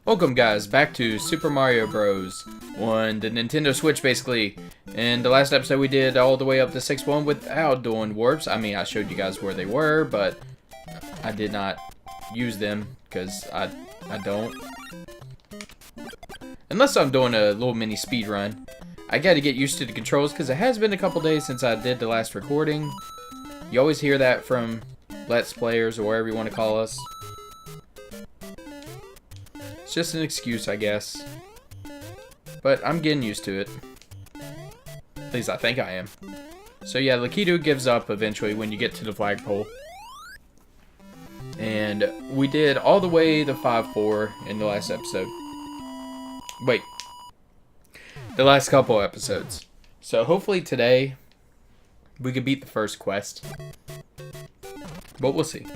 Welcome guys, back to Super Mario Bros. on the Nintendo Switch basically. In the last episode we did all the way up to 6-1 without doing warps. I mean, I showed you guys where they were, but I did not use them because I don't. Unless I'm doing a little mini speed run. I gotta get used to the controls because it has been a couple days since I did the last recording. You always hear that from Let's Players or whatever you want to call us. It's just an excuse, I guess. But I'm getting used to it. At least I think I am. So yeah, Lakitu gives up eventually when you get to the flagpole. And we did all the way to 5-4 in the last episode. Wait. The last couple episodes. So hopefully today we could beat the first quest. But we'll see.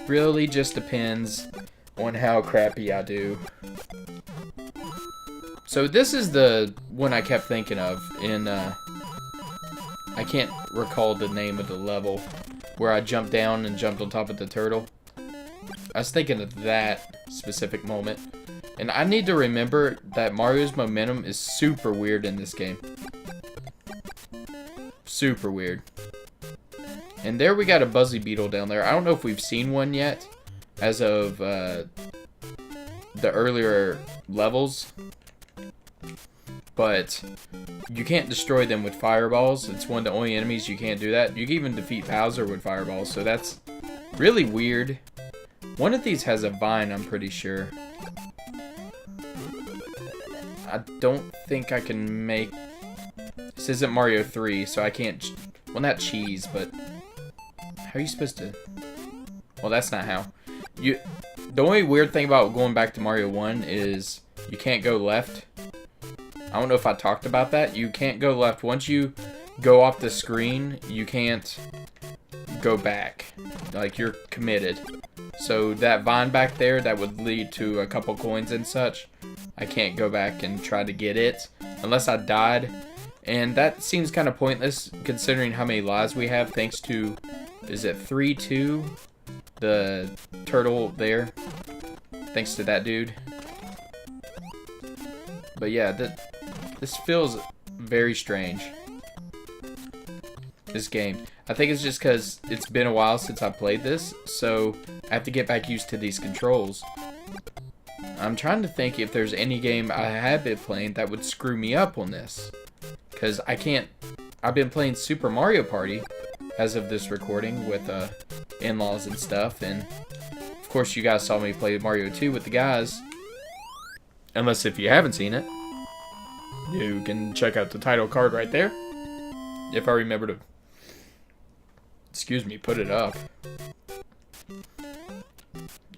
Really just depends on how crappy I do. So this is the one I kept thinking of in, I can't recall the name of the level, where I jumped down and jumped on top of the turtle. I was thinking of that specific moment. And I need to remember that Mario's momentum is super weird in this game. Super weird. And there we got a Buzzy Beetle down there. I don't know if we've seen one yet as of the earlier levels. But you can't destroy them with fireballs. It's one of the only enemies you can't do that. You can even defeat Bowser with fireballs, so that's really weird. One of these has a vine, I'm pretty sure. I don't think I can make... This isn't Mario 3, so I can't... Well, not cheese, but... How are you supposed to... Well, that's not how. The only weird thing about going back to Mario 1 is you can't go left. I don't know if I talked about that. You can't go left. Once you go off the screen, you can't go back. Like, you're committed. So that vine back there, that would lead to a couple coins and such. I can't go back and try to get it unless I died. And that seems kind of pointless considering how many lives we have thanks to, is it 3-2? The turtle there. Thanks to that dude. But yeah, this feels very strange. This game. I think it's just because it's been a while since I played this, so I have to get back used to these controls. I'm trying to think if there's any game I have been playing that would screw me up on this. Because I can't... I've been playing Super Mario Party as of this recording with in-laws and stuff. And of course you guys saw me play Mario 2 with the guys. Unless if you haven't seen it, you can check out the title card right there. If I remember to... Excuse me, put it up.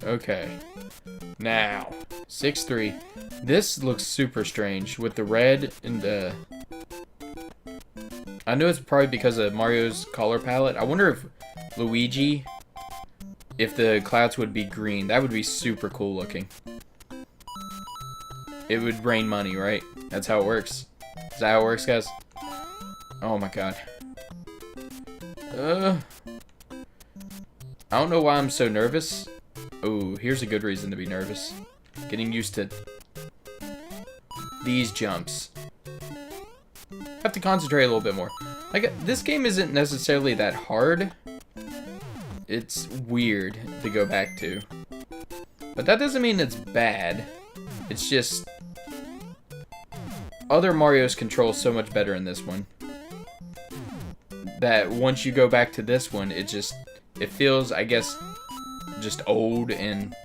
Okay. Now, 6-3. This looks super strange with the red and the... I know it's probably because of Mario's color palette. I wonder if Luigi, if the clouds would be green. That would be super cool looking. It would rain money, right? That's how it works. Is that how it works, guys? Oh my god. I don't know why I'm so nervous. Oh, here's a good reason to be nervous. Getting used to these jumps. Have to concentrate a little bit more. Like, this game isn't necessarily that hard. It's weird to go back to. But that doesn't mean it's bad. It's just... Other Marios control so much better in this one. That once you go back to this one, it feels, I guess, just old and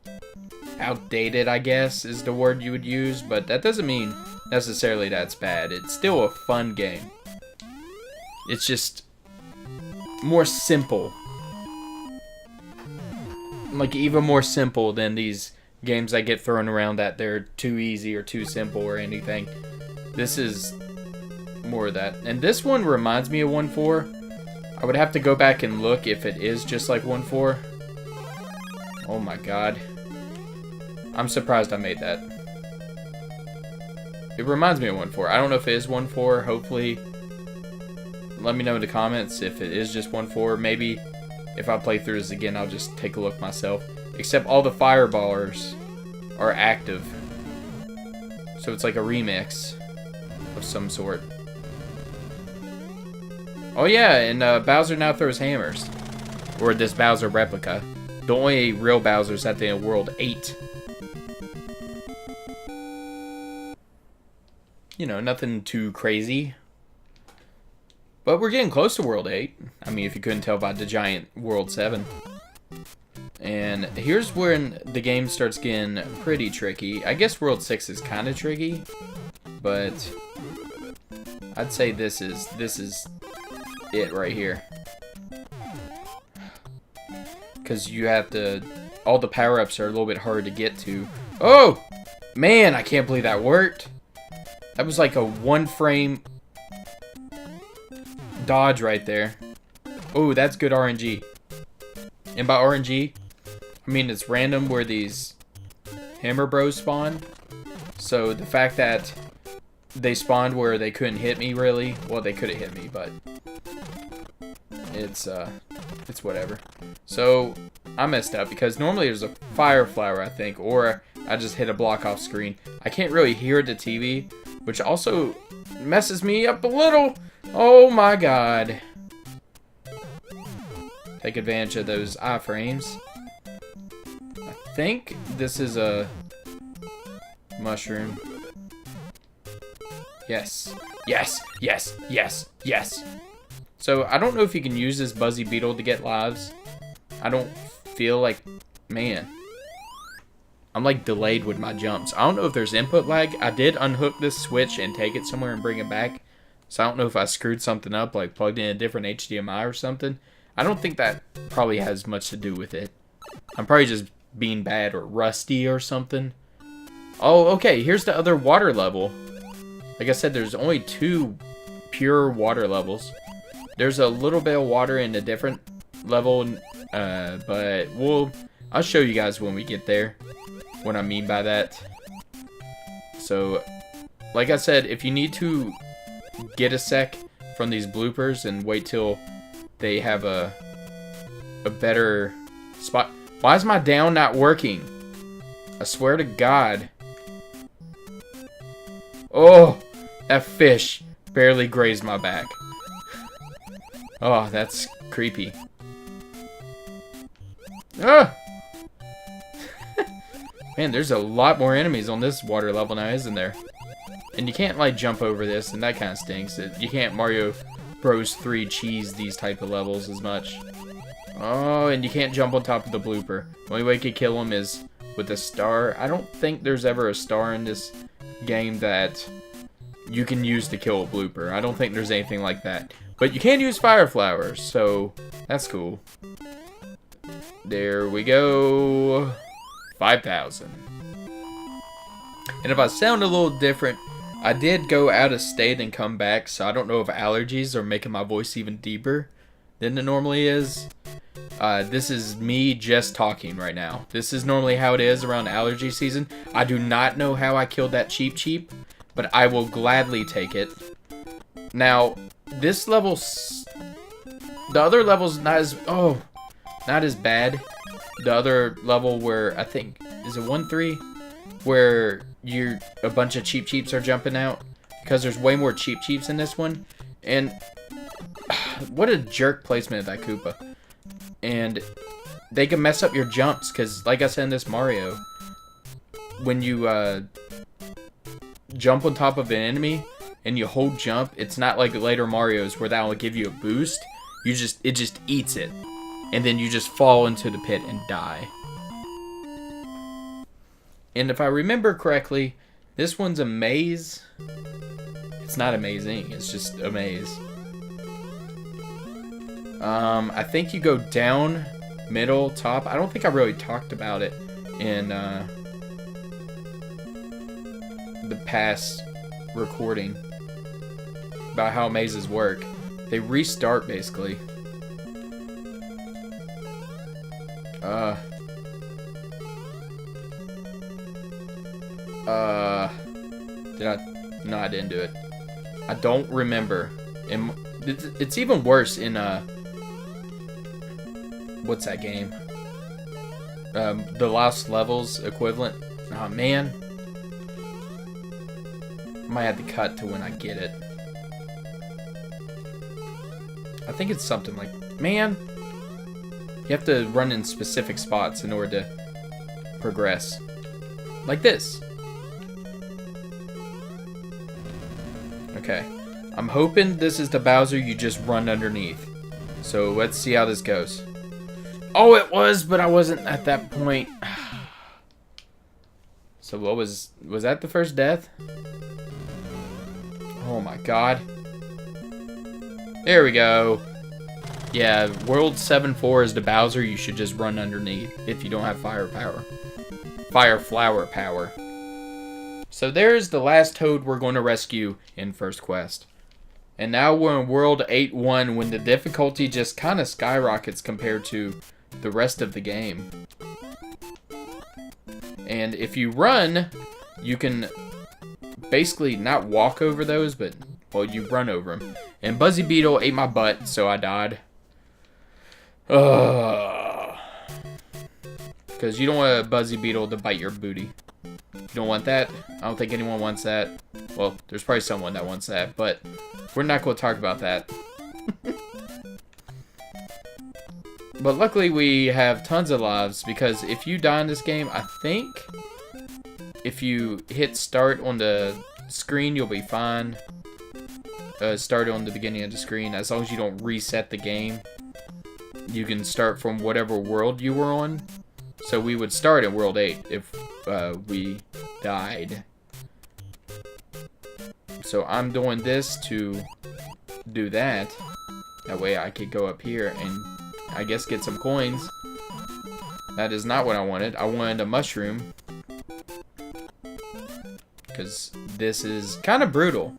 outdated, I guess, is the word you would use. But that doesn't mean necessarily that's bad. It's still a fun game. It's just more simple. Like, even more simple than these games that get thrown around that they're too easy or too simple or anything. This is more of that. And this one reminds me of 1-4. I would have to go back and look if it is just like 1-4. Oh my god. I'm surprised I made that. It reminds me of 1-4. I don't know if it is 1-4. Hopefully, let me know in the comments if it is just 1-4. Maybe if I play through this again, I'll just take a look myself. except all the fireballers are active. So it's like a remix of some sort. Oh yeah, and Bowser now throws hammers. Or this Bowser replica. The only real Bowser's at the end of World 8. You know, nothing too crazy. But we're getting close to World 8. I mean, if you couldn't tell by the giant World 7. And here's when the game starts getting pretty tricky. I guess World 6 is kind of tricky. But I'd say this is it right here. Because you have to... All the power-ups are a little bit hard to get to. Oh! Man, I can't believe that worked. That was like a 1-frame dodge right there. Oh, that's good RNG. And by RNG, I mean it's random where these Hammer Bros spawn. So the fact that they spawned where they couldn't hit me really, well, they could have hit me, but it's whatever. So I messed up because normally there's a fire flower, I think, or I just hit a block off screen. I can't really hear the TV, which also messes me up a little. Oh my god. Take advantage of those iframes. I think this is a mushroom. Yes. Yes. Yes. Yes. Yes. So I don't know if you can use this Buzzy Beetle to get lives. I don't feel like... Man. I'm like delayed with my jumps. I don't know if there's input lag. I did unhook this switch and take it somewhere and bring it back. So I don't know if I screwed something up, like plugged in a different HDMI or something. I don't think that probably has much to do with it. I'm probably just being bad or rusty or something. Oh, okay. Here's the other water level. Like I said, there's only 2 pure water levels. There's a little bit of water in a different level, but I'll show you guys when we get there what I mean by that. So, like I said, if you need to get a sec from these bloopers and wait till they have a better spot. Why is my down not working? I swear to God. Oh, that fish barely grazed my back. Oh, that's creepy. Ah! Man, there's a lot more enemies on this water level now, isn't there? And you can't, like, jump over this, and that kind of stinks. You can't Mario Bros. 3 cheese these type of levels as much. Oh, and you can't jump on top of the blooper. The only way you could kill him is with a star. I don't think there's ever a star in this game that you can use to kill a blooper. I don't think there's anything like that. But you can use fire flowers, so that's cool. There we go. 5,000. And if I sound a little different, I did go out of state and come back, so I don't know if allergies are making my voice even deeper than it normally is. This is me just talking right now. This is normally how it is around allergy season. I do not know how I killed that Cheep, but I will gladly take it. Now, this level, the other level's not as bad. The other level where, I think, is it 1-3? Where a bunch of Cheeps are jumping out. Because there's way more Cheeps in this one. And what a jerk placement of that Koopa. And they can mess up your jumps. Because, like I said in this Mario, when you jump on top of an enemy and you hold jump, it's not like later Marios where that will give you a boost. It just eats it. And then you just fall into the pit and die. And if I remember correctly, this one's a maze. It's not amazing, it's just a maze. I think you go down, middle, top. I don't think I really talked about it in the past recording. About how mazes work. They restart, basically. No, I didn't do it. I don't remember. It's even worse in, what's that game? the Lost Levels equivalent. Oh man, I might have to cut to when I get it. I think it's something like, man, you have to run in specific spots in order to progress. Like this. Okay. I'm hoping this is the Bowser you just run underneath. So let's see how this goes. Oh, it was, but I wasn't at that point. So what was that the first death? Oh my god. There we go. Yeah, World 7-4 is the Bowser you should just run underneath if you don't have fire power. Fire flower power. So there's the last Toad we're going to rescue in First Quest. And now we're in World 8-1 when the difficulty just kind of skyrockets compared to the rest of the game. And if you run, you can basically not walk over those, but, well, you run over them. And Buzzy Beetle ate my butt, so I died. Because you don't want a Buzzy Beetle to bite your booty. You don't want that. I don't think anyone wants that. Well, there's probably someone that wants that, but we're not going to talk about that. But luckily we have tons of lives, because if you die in this game, I think if you hit start on the screen, you'll be fine. Start on the beginning of the screen. As long as you don't reset the game, you can start from whatever world you were on. So we would start at World 8 if we died. So I'm doing this to do that. That way I could go up here and I guess get some coins. That is not what I wanted. I wanted a mushroom. Because this is kind of brutal.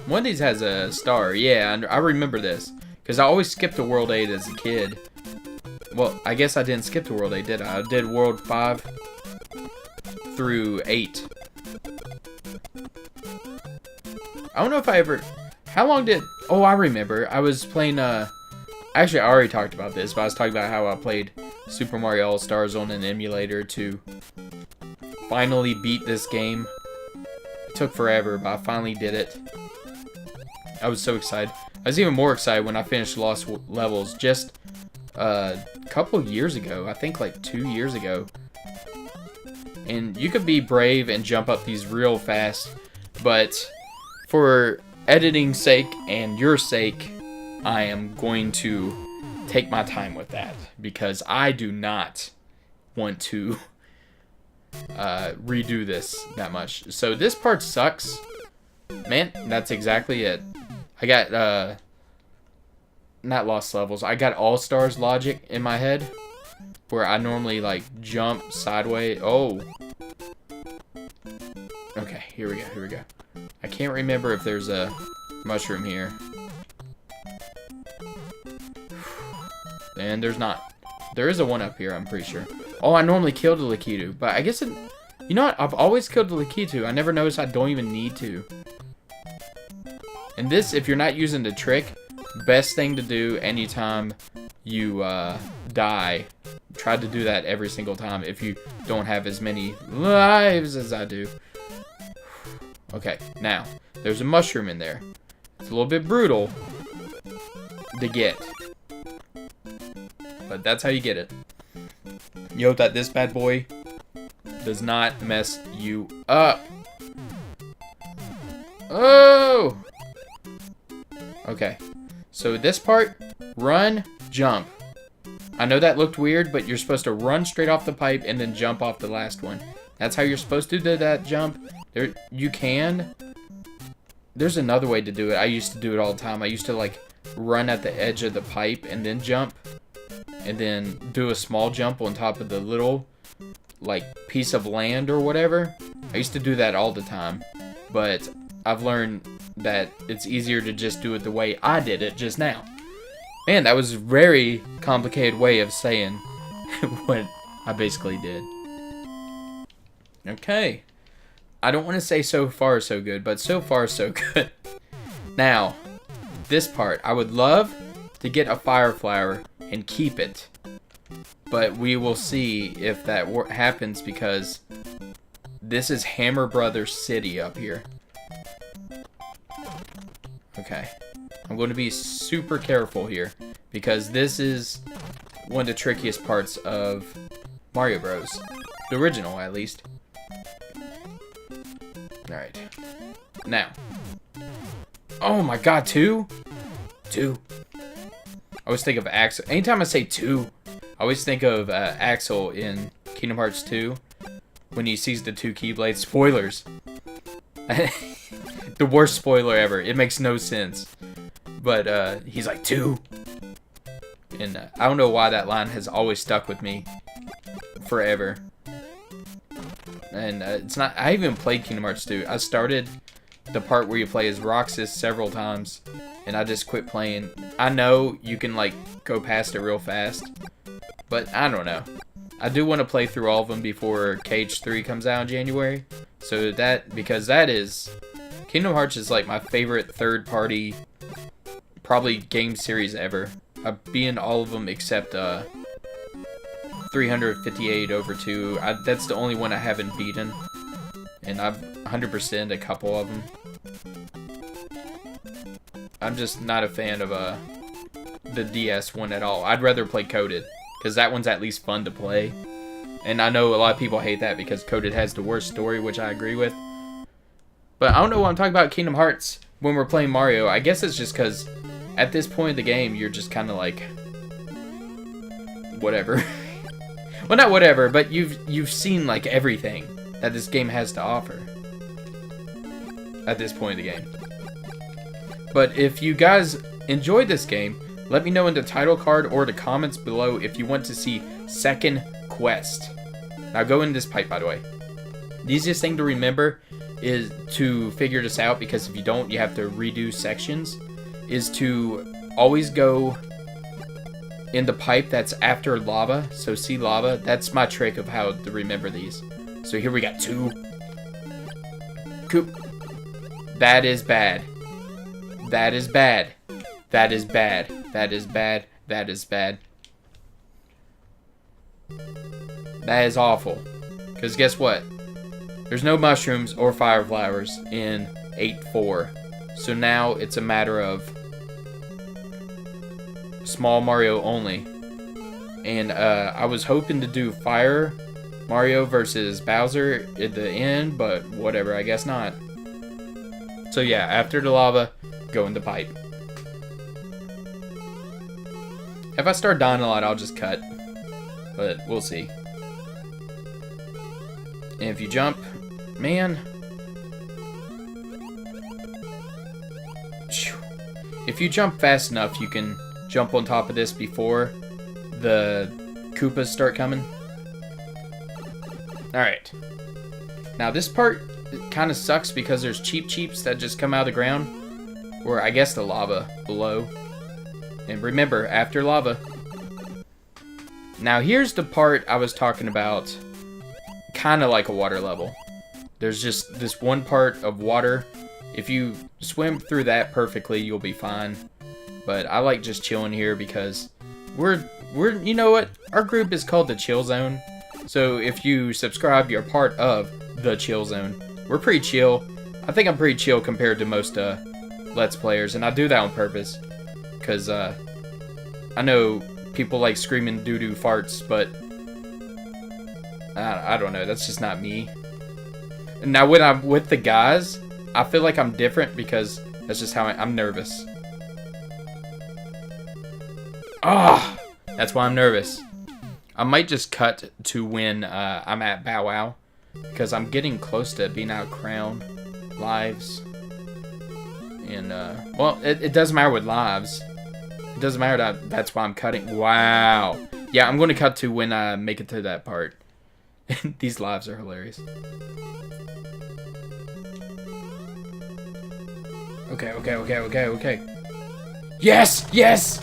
One of these has a star. Yeah, I remember this. Because I always skipped to World 8 as a kid. Well, I guess I didn't skip to World 8, did I? I did World 5 through 8. I don't know if I ever... How long did... Oh, I remember. I was playing... Actually, I already talked about this, but I was talking about how I played Super Mario All-Stars on an emulator to finally beat this game. It took forever, but I finally did it. I was so excited. I was even more excited when I finished Lost Levels just a couple years ago. I think like 2 years ago. And you could be brave and jump up these real fast, but for editing's sake and your sake, I am going to take my time with that, because I do not want to redo this that much. So this part sucks. Man, that's exactly it. I got, not Lost Levels, I got All-Stars logic in my head, where I normally, like, jump sideways. Oh. Okay, here we go. I can't remember if there's a mushroom here. And there's not. There is a one up here, I'm pretty sure. Oh, I normally kill the Lakitu, but I guess it... You know what? I've always killed the Lakitu. I never noticed I don't even need to. And this, if you're not using the trick, best thing to do anytime you die. Try to do that every single time if you don't have as many lives as I do. Okay, now, there's a mushroom in there. It's a little bit brutal to get. But that's how you get it. You hope that this bad boy does not mess you up. Oh! Okay. So this part, run, jump. I know that looked weird, but you're supposed to run straight off the pipe and then jump off the last one. That's how you're supposed to do that jump. There, you can. There's another way to do it. I used to do it all the time. I used to like run at the edge of the pipe and then jump. And then do a small jump on top of the little, like, piece of land or whatever. I used to do that all the time. But I've learned that it's easier to just do it the way I did it just now. Man, that was a very complicated way of saying what I basically did. Okay. I don't want to say so far so good, but so far so good. Now, this part. I would love to get a fire flower and keep it. But we will see if that happens, because this is Hammer Brothers City up here. Okay. I'm going to be super careful here, because this is one of the trickiest parts of Mario Bros. The original, at least. Alright. Now. Oh my god, 2? 2. I always think of Axel. Anytime I say 2, I always think of Axel in Kingdom Hearts 2 when he sees the 2 Keyblades. Spoilers! The worst spoiler ever. It makes no sense. But he's like, 2! And I don't know why that line has always stuck with me forever. And it's not... I even played Kingdom Hearts 2. I started the part where you play as Roxas several times, and I just quit playing. I know you can, like, go past it real fast, but I don't know. I do want to play through all of them before Cage 3 comes out in January. So that, because that is... Kingdom Hearts is, like, my favorite third-party, probably game series ever. I've beaten all of them except 358 over 2. That's the only one I haven't beaten. And I've 100%'d a couple of them. I'm just not a fan of the DS one at all. I'd rather play Coded, because that one's at least fun to play. And I know a lot of people hate that because Coded has the worst story, which I agree with. But I don't know why I'm talking about Kingdom Hearts when we're playing Mario. I guess it's just because at this point in the game, you're just kind of like... whatever. Well, not whatever, but you've seen, like, everything that this game has to offer at this point in the game. But if you guys enjoyed this game, let me know in the title card or the comments below if you want to see Second Quest. Now go in this pipe, by the way. The easiest thing to remember is to figure this out, because if you don't, you have to redo sections, is to always go in the pipe that's after lava. So see lava? That's my trick of how to remember these. So here we got 2. Coop. That is bad. That is bad. That is bad. That is bad. That is bad. That is awful. Because guess what? There's no mushrooms or fire flowers in 8-4. So now it's a matter of Small Mario only. And I was hoping to do Fire Mario versus Bowser at the end, but whatever, I guess not. So yeah, after the lava, go in the pipe. If I start dying a lot, I'll just cut. But we'll see. And if you jump, man. If you jump fast enough, you can jump on top of this before the Koopas start coming. Alright. Now this part kind of sucks because there's cheeps that just come out of the ground. Or I guess the lava below. And remember, after lava. Now here's the part I was talking about. Kind of like a water level. There's just this one part of water. If you swim through that perfectly, you'll be fine. But I like just chilling here because we're you know what? Our group is called the Chill Zone. So if you subscribe, you're part of the Chill Zone. We're pretty chill. I think I'm pretty chill compared to most Let's Players, and I do that on purpose. Because I know people like screaming doo-doo farts, but I don't know. That's just not me. Now when I'm with the guys, I feel like I'm different because that's just how I'm nervous. Ah, that's why I'm nervous. I might just cut to when I'm at Bowwow, because I'm getting close to being out of Crown lives. And well, it doesn't matter with lives. It doesn't matter that's why I'm cutting. Wow. Yeah, I'm going to cut to when I make it to that part. These lives are hilarious. Okay. Yes! Yes!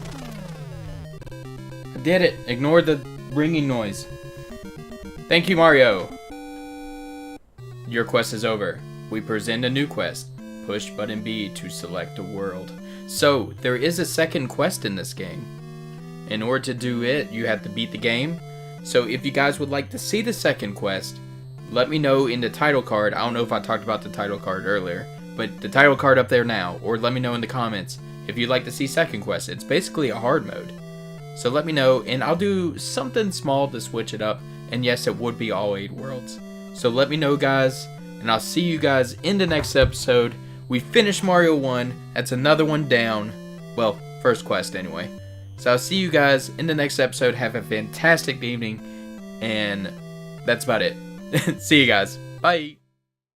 I did it. Ignore the ringing noise. Thank you, Mario. Your quest is over. We present a new quest. Push button B to select a world. So, there is a second quest in this game. In order to do it, you have to beat the game. So if you guys would like to see the second quest, let me know in the title card. I don't know if I talked about the title card earlier, but the title card up there now, or let me know in the comments if you'd like to see second quest. It's basically a hard mode. So let me know, and I'll do something small to switch it up. And yes, it would be all 8 worlds. So let me know, guys, and I'll see you guys in the next episode. We finished Mario 1. That's another one down. Well, first quest anyway. So I'll see you guys in the next episode. Have a fantastic evening, and that's about it. See you guys. Bye.